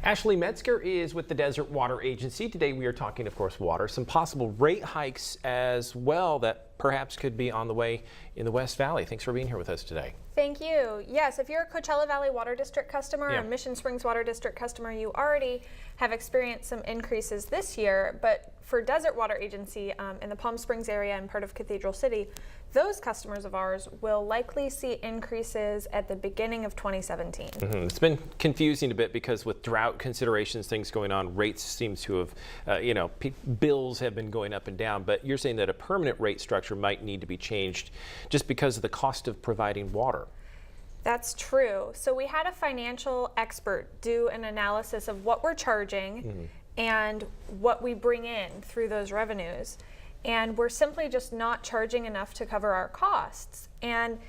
Ashley Metzger is with the Desert Water Agency. Today we are talking, of course, water, some possible rate hikes as well that perhaps could be on the way in the West Valley. Thanks for being here with us today. Thank you. Yes, if you're a Coachella Valley Water District customer, a Mission Springs Water District customer, you already have experienced some increases this year. But for Desert Water Agency in the Palm Springs area and part of Cathedral City, those customers of ours will likely see increases at the beginning of 2017. It's been confusing a bit because with drought considerations, things going on, rates seems to have, bills have been going up and down. But you're saying that a permanent rate structure might need to be changed just because of the cost of providing water. That's true. So we had a financial expert do an analysis of what we're charging and what we bring in through those revenues. And we're simply just not charging enough to cover our costs. And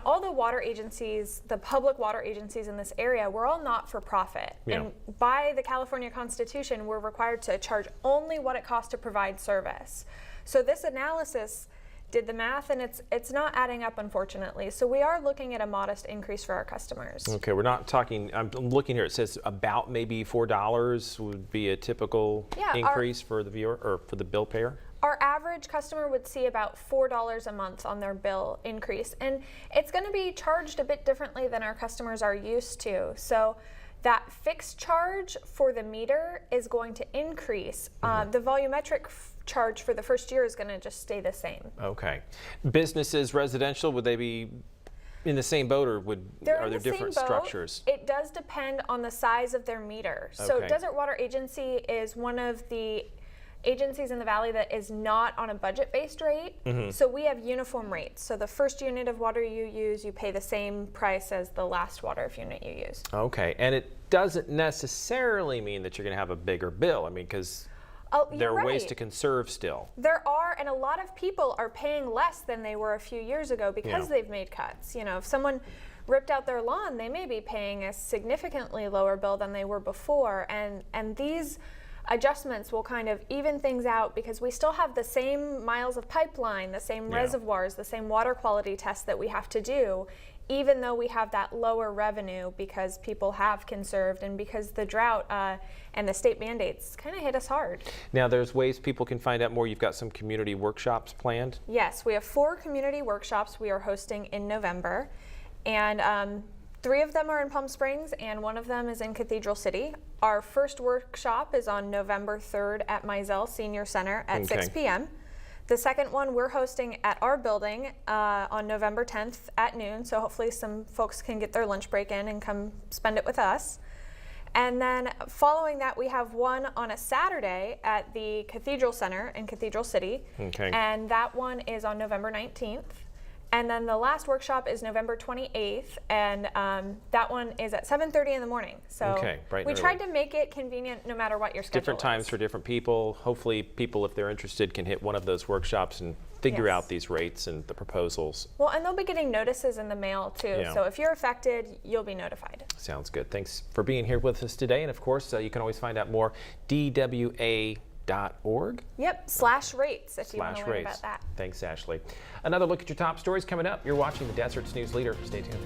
all the water agencies, the public water agencies in this area, we're all not for profit. And by the California Constitution, we're required to charge only what it costs to provide service. So this analysis did the math, and it's not adding up, unfortunately. So we are looking at a modest increase for our customers. Okay, we're not talking, I'm looking here, it says about maybe $4 would be a typical increase for the viewer or for the bill payer. Our average customer would see about $4 a month on their bill increase, and it's going to be charged a bit differently than our customers are used to. So that fixed charge for the meter is going to increase. The volumetric charge for the first year is going to just stay the same. Okay. Businesses, residential, would they be in the same boat, or are there different structures? It does depend on the size of their meter. So Desert Water Agency is one of the agencies in the valley that is not on a budget-based rate. So we have uniform rates. So the first unit of water you use, you pay the same price as the last water unit you use. Okay, and it doesn't necessarily mean that you're going to have a bigger bill. I mean, because there are ways to conserve still. There are, and a lot of people are paying less than they were a few years ago because they've made cuts. If someone ripped out their lawn, they may be paying a significantly lower bill than they were before. And these adjustments will kind of even things out because we still have the same miles of pipeline, the same reservoirs, the same water quality tests that we have to do, even though we have that lower revenue because people have conserved and because the drought and the state mandates kind of hit us hard. Now there's ways people can find out more. You've got some community workshops planned? Yes, we have 4 community workshops we are hosting in November, and 3 of them are in Palm Springs and 1 of them is in Cathedral City. Our first workshop is on November 3rd at Mizell Senior Center at 6 p.m. The second one we're hosting at our building on November 10th at noon, so hopefully some folks can get their lunch break in and come spend it with us. And then following that, we have one on a Saturday at the Cathedral Center in Cathedral City, and that one is on November 19th. And then the last workshop is November 28th, and that one is at 7:30 in the morning. So we tried to make it convenient no matter what your schedule is. Different times for different people. Hopefully people, if they're interested, can hit one of those workshops and figure out these rates and the proposals. Well, and they'll be getting notices in the mail too. So if you're affected, you'll be notified. Sounds good. Thanks for being here with us today. And of course, you can always find out more, DWA.org. Yep, /rates if you want to learn about that. Thanks, Ashley. Another look at your top stories coming up. You're watching the Desert's News Leader. Stay tuned.